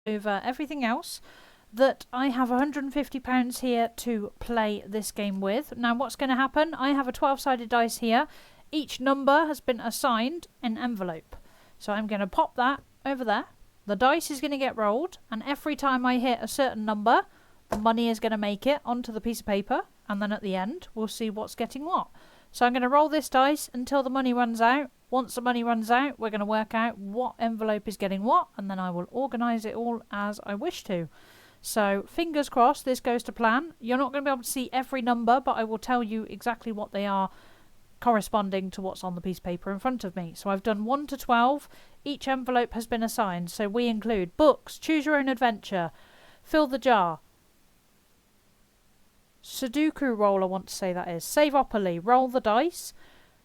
Over everything else that I have £150 here to play this game with. Now what's going to happen? I have a 12-sided dice here. Each number has been assigned an envelope. So I'm going to pop that over there. The dice is going to get rolled, and every time I hit a certain number, the money is going to make it onto the piece of paper, and then at the end we'll see what's getting what. So I'm going to roll this dice until the money runs out. Once the money runs out, we're going to work out what envelope is getting what, and then I will organise it all as I wish to. So fingers crossed this goes to plan. You're not going to be able to see every number, but I will tell you exactly what they are corresponding to what's on the piece of paper in front of me. So I've done 1 to 12. Each envelope has been assigned. So we include books, choose your own adventure, fill the jar, Sudoku roll, I want to say that is, Savopoly, roll the dice,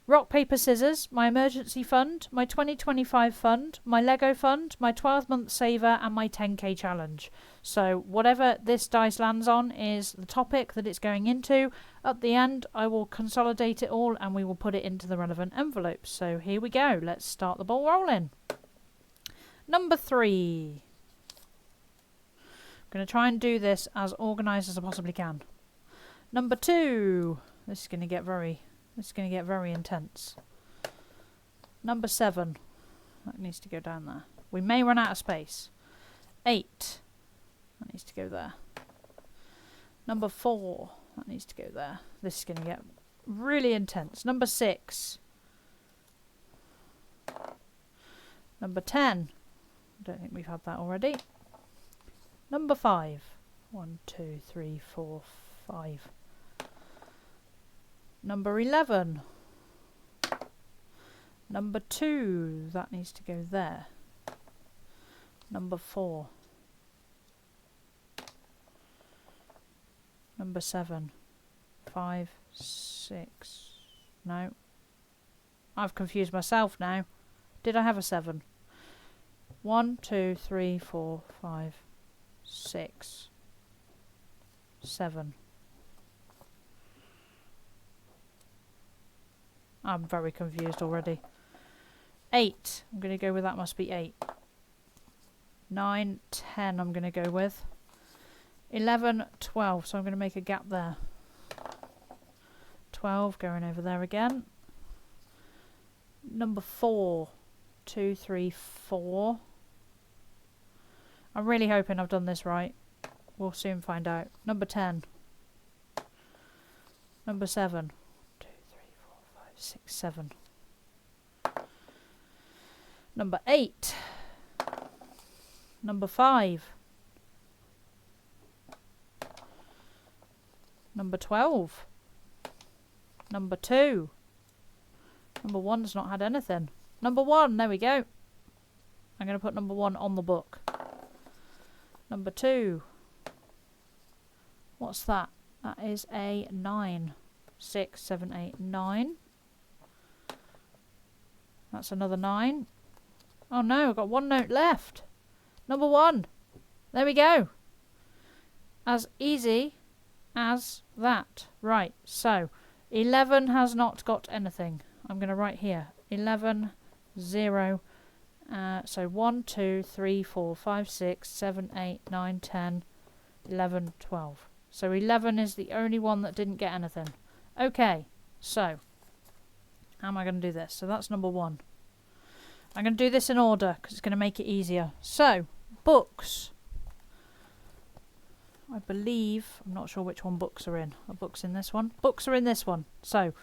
rock, paper, scissors, my emergency fund, my 2025 fund, my Lego fund, my 12-month saver, and my 10k challenge. So whatever this dice lands on is the topic that it's going into. At the end, I will consolidate it all and we will put it into the relevant envelopes. So here we go. Let's start the ball rolling. Number 3. I'm going to try and do this as organised as I possibly can. Number 2. This is going to get very intense. Number 7. That needs to go down there. We may run out of space. 8. That needs to go there. Number 4. That needs to go there. This is going to get really intense. Number 6. Number 10. I don't think we've had that already. Number 5. 1, 2, 3, 4, 5. Number 11. Number 2. That needs to go there. Number 4. Number 7. 5, 6. No. I've confused myself now. Did I have a 7? 1, 2, 3, 4, 5, 6, 7. I'm very confused already. 8. I'm going to go with that must be 8. 9, 10 I'm going to go with. 11, 12. So I'm going to make a gap there. 12 going over there again. Number 4. 2, 3, 4. I'm really hoping I've done this right. We'll soon find out. Number 10. Number 7. 6, 7. Number 8. Number 5. Number 12. Number 2. Number 1's not had anything. Number 1, there we go. I'm going to put number 1 on the book. Number 2. What's that? That is a 9. 6, 7, 8, 9. That's another 9. Oh no, I've got 1 note left. Number 1. There we go. As easy as that. Right, so 11 has not got anything. I'm going to write here. 11, 0. So 1, 2, 3, 4, 5, 6, 7, 8, 9, 10, 11, 12. So 11 is the only one that didn't get anything. Okay, so how am I going to do this? So that's number 1. I'm going to do this in order because it's going to make it easier. So, books. I believe, I'm not sure which one books are in. Are books in this one? Books are in this one. So,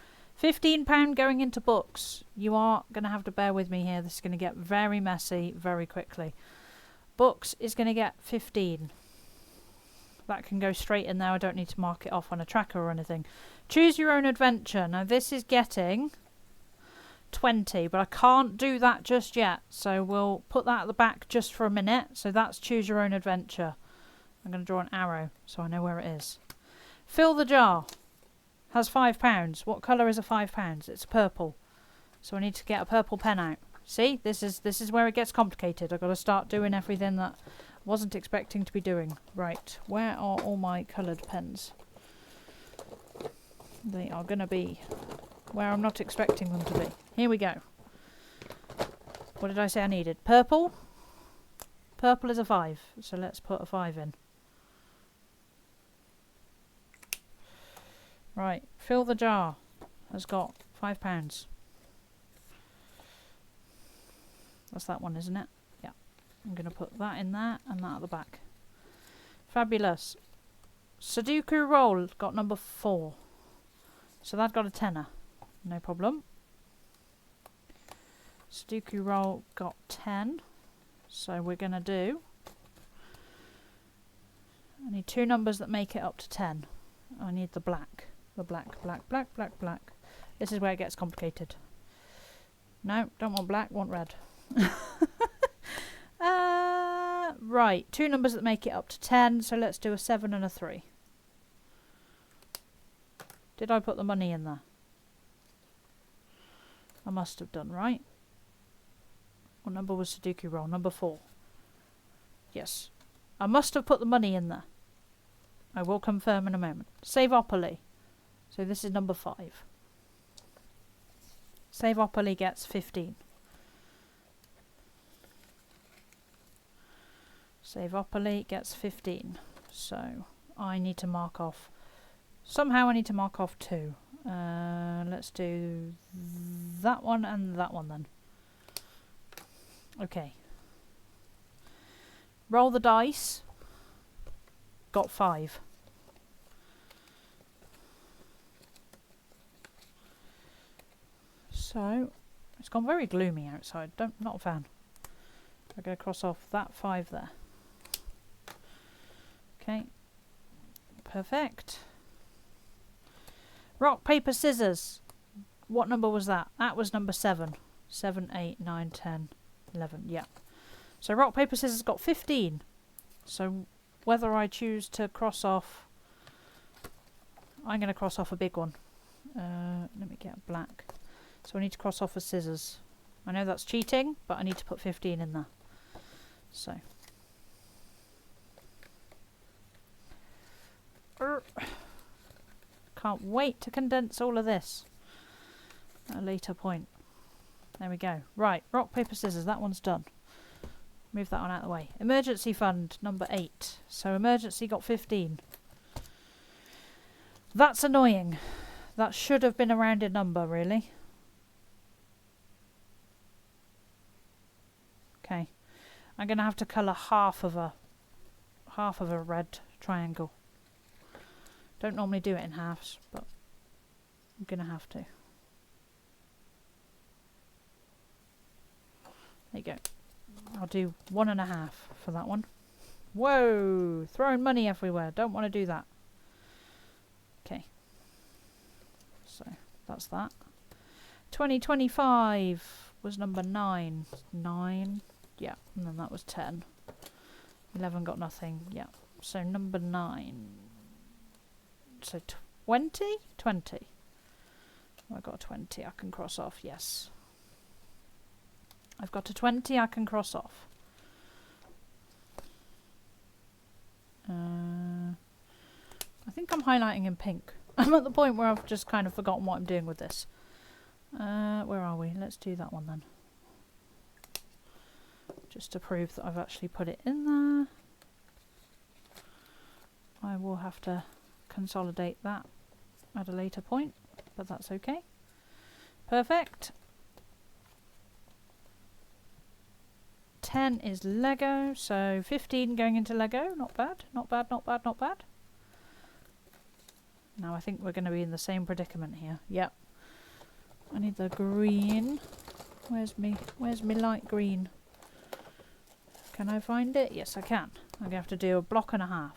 £15 going into books. You are going to have to bear with me here. This is going to get very messy very quickly. Books is going to get 15. That can go straight in there. I don't need to mark it off on a tracker or anything. Choose your own adventure. Now this is getting 20, but I can't do that just yet. So we'll put that at the back just for a minute. So that's choose your own adventure. I'm going to draw an arrow so I know where it is. Fill the jar. Has £5. What colour is a £5? It's purple. So I need to get a purple pen out. See, this is where it gets complicated. I've got to start doing everything that I wasn't expecting to be doing. Right, where are all my coloured pens? They are going to be where I'm not expecting them to be. Here we go. What did I say I needed? Purple? Purple is a 5, so let's put a 5 in. Right, fill the jar. Has got £5. That's that one, isn't it? Yeah. I'm going to put that in there and that at the back. Fabulous. Sudoku roll got number 4. So that got a tenner. No problem. Sudoku roll got 10. So we're going to do... I need 2 numbers that make it up to 10. I need the black. The black, black, black, black, black. This is where it gets complicated. No, don't want black, want red. Right, 2 numbers that make it up to 10, so let's do a 7 and a 3. Did I put the money in there? I must have done, right? What number was Sudoku roll? Number 4. Yes. I must have put the money in there. I will confirm in a moment. Save-opoly. So this is number 5. Save-opoly gets 15. Save-opoly gets 15. So I need to mark off. Somehow I need to mark off 2. Let's do that one and that one then. Okay. Roll the dice. Got 5. So it's gone very gloomy outside. Not a fan. I'm going to cross off that 5 there. Okay. Perfect. Rock, paper, scissors. What number was that? That was number 7. 7, 8, 9, 10, 11. Yeah. So rock, paper, scissors got 15. So whether I choose to cross off... I'm going to cross off a big one. Let me get black. So I need to cross off a scissors. I know that's cheating, but I need to put 15 in there. So. Can't wait to condense all of this at a later point. There we go. Right, rock, paper, scissors. That one's done. Move that one out of the way. Emergency fund, number 8. So emergency got 15. That's annoying. That should have been a rounded number, really. Okay. I'm going to have to colour half of a red triangle. Don't normally do it in halves, but I'm going to have to. There you go. I'll do 1.5 for that one. Whoa! Throwing money everywhere. Don't want to do that. Okay. So, that's that. 2025 was number 9. 9. Yeah. And then that was 10. 11 got nothing. Yeah. So, number 9. So, 20? 20. Oh, I got a 20. I can cross off. Yes. I've got a 20 I can cross off. I think I'm highlighting in pink. I'm at the point where I've just kind of forgotten what I'm doing with this. Where are we? Let's do that one then. Just to prove that I've actually put it in there. I will have to consolidate that at a later point, but that's okay. Perfect. 10 is Lego, so 15 going into Lego. Not bad, not bad, not bad, not bad. Now I think we're going to be in the same predicament here. Yep. I need the green. Where's me light green? Can I find it? Yes, I can. I'm going to have to do a block and a half.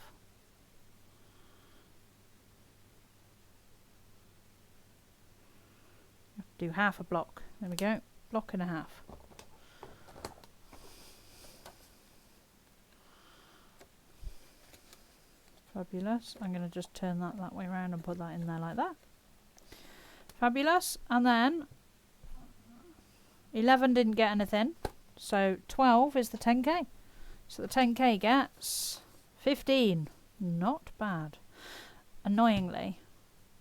Do half a block There we go. Block and a half. Fabulous. I'm going to just turn that way around and put that in there like that. Fabulous. And then 11 didn't get anything. So 12 is the 10k. So the 10k gets 15. Not bad. Annoyingly,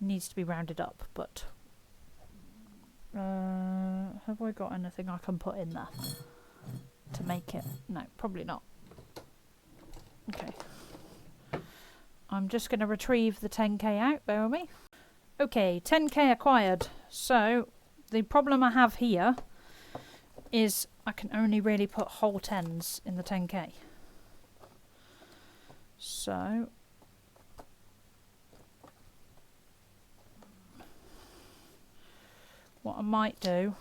needs to be rounded up, but have I got anything I can put in there to make it? No, probably not. Okay. I'm just going to retrieve the 10k out, bear with me. Okay, 10k acquired. So the problem I have here is I can only really put whole 10s in the 10k. So what I might do,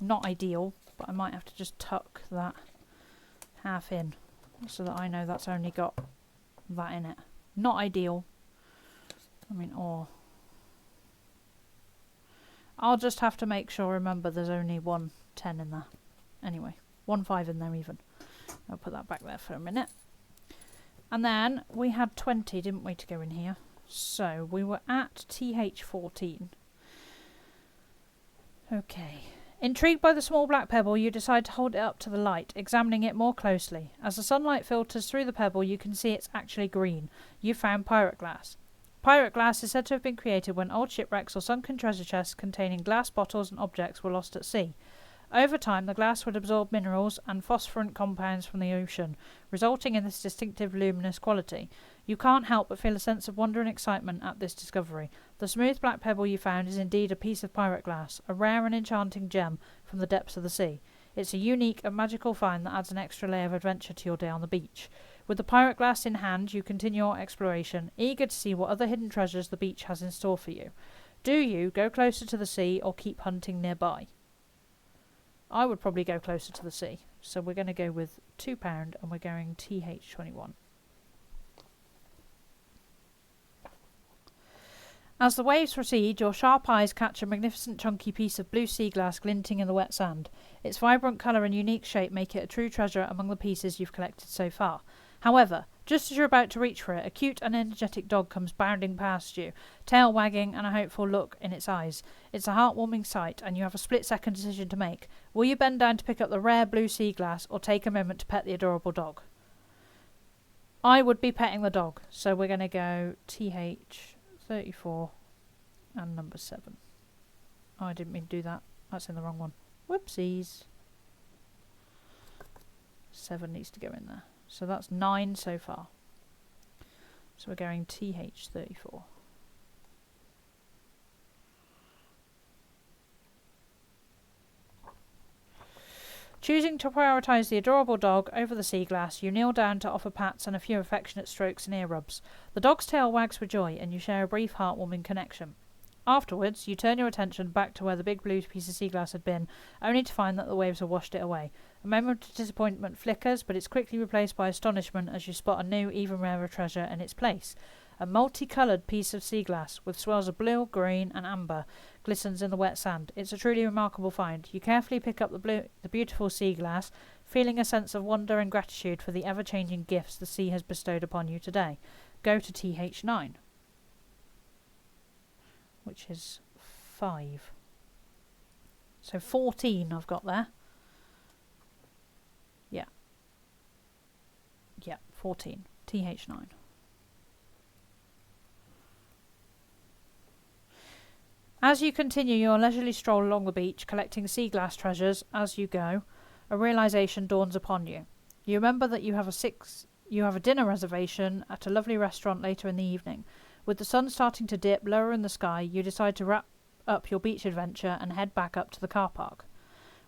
not ideal, but I might have to just tuck that half in so that I know that's only got that in it. Not ideal. I mean, or I'll just have to make sure, remember there's only 1 10 in there. Anyway, 1 5 in there even. I'll put that back there for a minute. And then we had 20, didn't we, to go in here? So we were at TH14. Okay. Intrigued by the small black pebble, you decide to hold it up to the light, examining it more closely. As the sunlight filters through the pebble, you can see it's actually green. You found pirate glass. Pirate glass is said to have been created when old shipwrecks or sunken treasure chests containing glass bottles and objects were lost at sea. Over time, the glass would absorb minerals and phosphorant compounds from the ocean, resulting in this distinctive luminous quality. You can't help but feel a sense of wonder and excitement at this discovery. The smooth black pebble you found is indeed a piece of pirate glass, a rare and enchanting gem from the depths of the sea. It's a unique and magical find that adds an extra layer of adventure to your day on the beach. With the pirate glass in hand, you continue your exploration, eager to see what other hidden treasures the beach has in store for you. Do you go closer to the sea or keep hunting nearby? I would probably go closer to the sea. So we're going to go with £2 and we're going TH21. As the waves recede, your sharp eyes catch a magnificent chunky piece of blue sea glass glinting in the wet sand. Its vibrant colour and unique shape make it a true treasure among the pieces you've collected so far. However, just as you're about to reach for it, a cute and energetic dog comes bounding past you, tail wagging and a hopeful look in its eyes. It's a heartwarming sight, and you have a split-second decision to make. Will you bend down to pick up the rare blue sea glass, or take a moment to pet the adorable dog? I would be petting the dog, so we're going to go TH34 and number 7. Oh, I didn't mean to do that. That's in the wrong one. Whoopsies. 7 needs to go in there. So that's 9 so far. So we're going TH34. Choosing to prioritise the adorable dog over the sea glass, you kneel down to offer pats and a few affectionate strokes and ear rubs. The dog's tail wags for joy, and you share a brief heartwarming connection. Afterwards, you turn your attention back to where the big blue piece of sea glass had been, only to find that the waves have washed it away. A moment of disappointment flickers, but it's quickly replaced by astonishment as you spot a new, even rarer treasure in its place. A multicoloured piece of sea glass, with swirls of blue, green and amber, glistens in the wet sand. It's a truly remarkable find. You carefully pick up the beautiful sea glass, feeling a sense of wonder and gratitude for the ever-changing gifts the sea has bestowed upon you today. Go to TH9. Which is 5. So 14 I've got there. Yeah. Yeah, 14. TH9. As you continue your leisurely stroll along the beach, collecting sea glass treasures as you go, a realization dawns upon you. You remember that you have a dinner reservation at a lovely restaurant later in the evening. With the sun starting to dip lower in the sky, you decide to wrap up your beach adventure and head back up to the car park.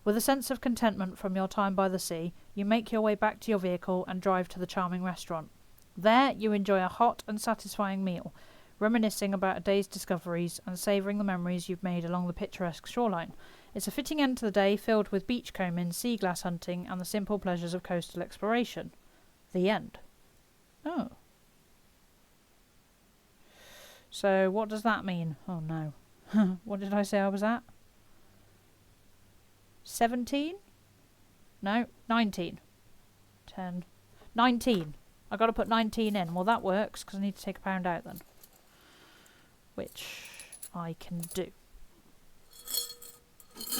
With a sense of contentment from your time by the sea, you make your way back to your vehicle and drive to the charming restaurant. There, you enjoy a hot and satisfying meal, reminiscing about a day's discoveries and savouring the memories you've made along the picturesque shoreline. It's a fitting end to the day filled with beachcombing, sea glass hunting and the simple pleasures of coastal exploration. The end. Oh. So what does that mean? Oh no. What did I say I was at? 17? No, 19. 10. 19. I got to put 19 in. Well, that works because I need to take a pound out then. Which I can do.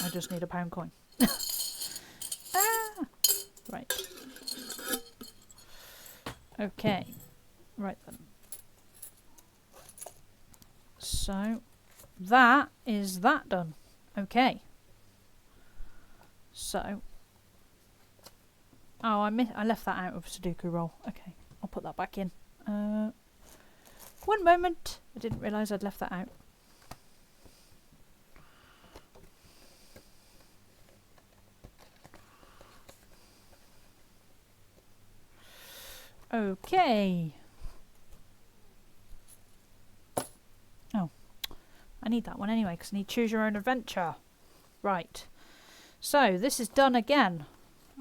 I just need a pound coin. Ah! Right. Okay. Right then. So, that is that done. Okay. So. Oh, I left that out of Sudoku roll. Okay. I'll put that back in. One moment. I didn't realise I'd left that out. Okay. Oh. I need that one anyway because I need choose your own adventure. Right. So, this is done again.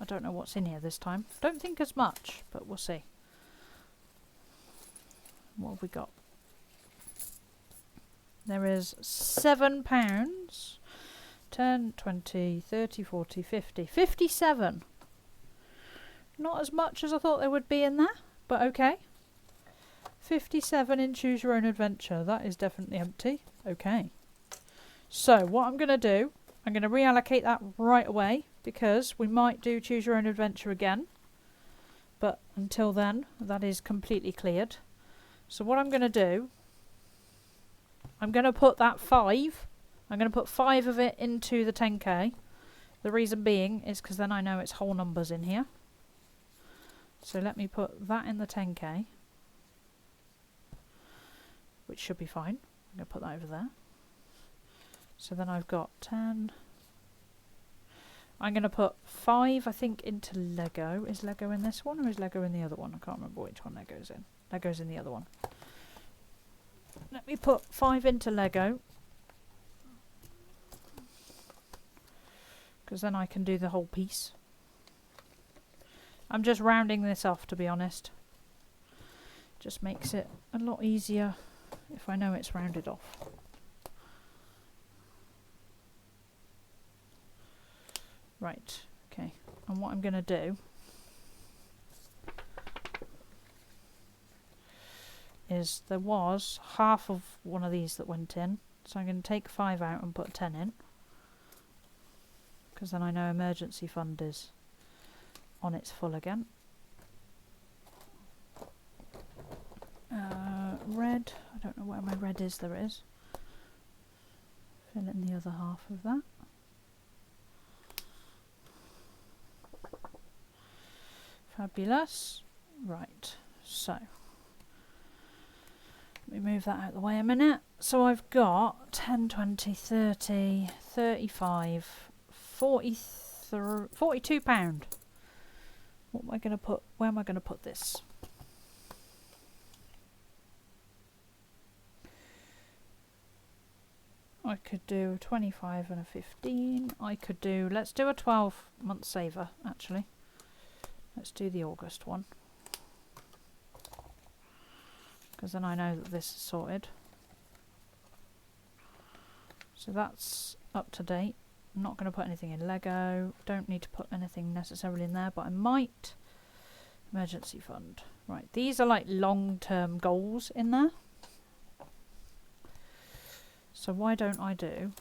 I don't know what's in here this time. Don't think as much, but we'll see. What have we got? There is £7. 10, 20, 30, 40, 50. 57. Not as much as I thought there would be in there, but okay. 57 in Choose Your Own Adventure. That is definitely empty. Okay. So, what I'm going to do, I'm going to reallocate that right away because we might do Choose Your Own Adventure again. But until then, that is completely cleared. So what I'm going to do, I'm going to put that 5. I'm going to put 5 of it into the 10k. The reason being is because then I know it's whole numbers in here. So let me put that in the 10k, which should be fine. I'm going to put that over there. So then I've got 10. I'm going to put 5, I think, into Lego. Is Lego in this one or is Lego in the other one? I can't remember which one Lego's in. Lego's in the other one. Let me put 5 into Lego. Because then I can do the whole piece. I'm just rounding this off, to be honest. Just makes it a lot easier if I know it's rounded off. Right, okay. And what I'm going to do is there was half of one of these that went in. So I'm going to take 5 out and put 10 in. Because then I know emergency fund is on its full again. Red. I don't know where my red is. There it is. Fill in the other half of that. Fabulous. Right, so let me move that out of the way a minute. So I've got 10, 20, 30, 35, 42 pound. What am I going to put? Where am I going to put this? I could do a 25 and a 15. I could do, let's do a 12-month saver, actually. Let's do the August one. Because then I know that this is sorted. So that's up to date. I'm not going to put anything in Lego. Don't need to put anything necessarily in there, but I might. Emergency fund. Right, these are like long-term goals in there. So why don't I do...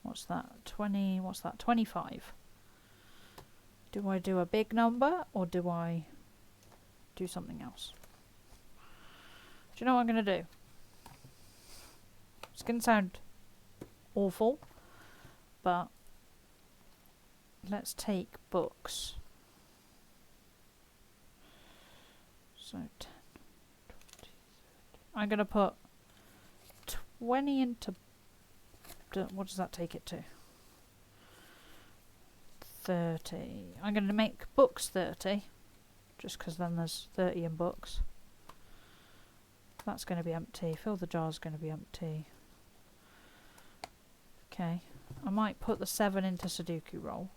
What's that? 20, what's that? 25. Do I do a big number or do I do something else? Do you know what I'm going to do? It's going to sound awful, but let's take books. So 10, 20, 30. I'm going to put 20 into... What does that take it to? 30. I'm going to make books 30, just because then there's 30 in books. That's going to be empty. Fill the jar is going to be empty. Okay. I might put the 7 into Sudoku roll,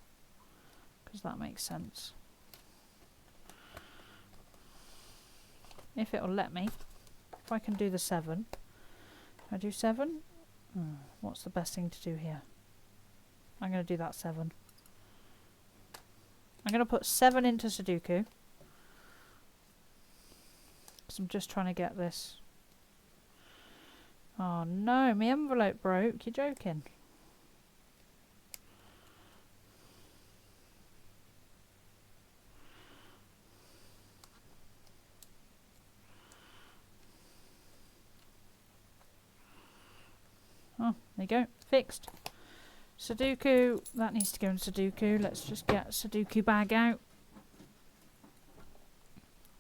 because that makes sense. If it'll let me. If I can do the 7. I do 7? What's the best thing to do here? I'm going to do that 7. I'm going to put 7 into Sudoku. Because I'm just trying to get this. Oh no, my envelope broke. You're joking. Oh, there you go. Fixed. Sudoku. That needs to go in Sudoku. Let's just get Sudoku bag out.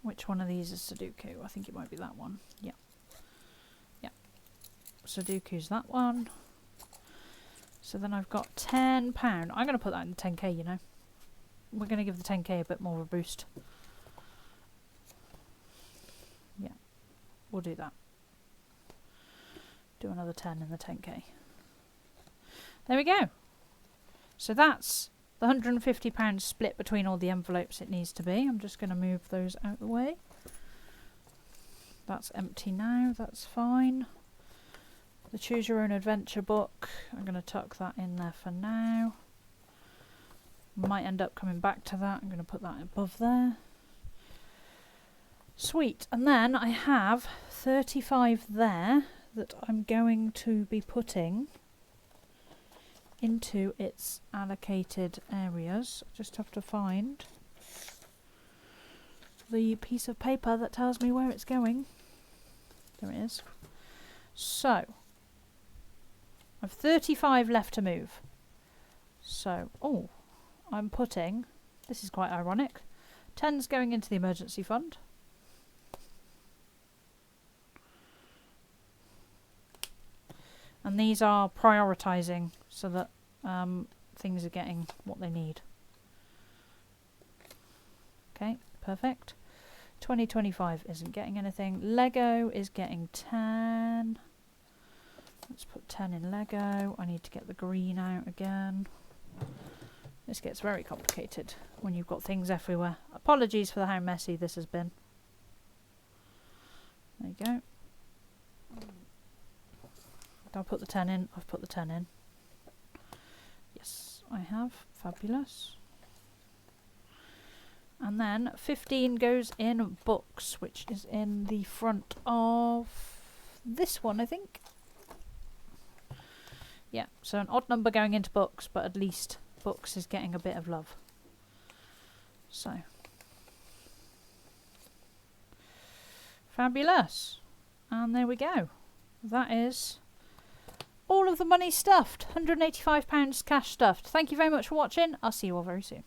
Which one of these is Sudoku? I think it might be that one. Yeah. Yeah. Sudoku's that one. So then I've got £10. I'm going to put that in 10k, you know. We're going to give the 10k a bit more of a boost. Yeah. We'll do that. Do another 10 in the 10k. There we go. So that's the £150 split between all the envelopes it needs to be. I'm just going to move those out of the way. That's empty now. That's fine. The Choose Your Own Adventure book. I'm going to tuck that in there for now. Might end up coming back to that. I'm going to put that above there. Sweet. And then I have 35 there that I'm going to be putting into its allocated areas. I just have to find the piece of paper that tells me where it's going. There it is. So I've 35 left to move. So, oh, I'm putting, this is quite ironic, 10's going into the emergency fund. And these are prioritising so that things are getting what they need. Okay, perfect. 2025 isn't getting anything. Lego is getting 10. Let's put 10 in Lego. I need to get the green out again. This gets very complicated when you've got things everywhere. Apologies for how messy this has been. There you go. I'll put the 10 in. I've put the 10 in. Yes, I have. Fabulous. And then 15 goes in books, which is in the front of this one, I think. Yeah, so an odd number going into books, but at least books is getting a bit of love. So. Fabulous. And there we go. That is all of the money stuffed. £185 cash stuffed. Thank you very much for watching. I'll see you all very soon.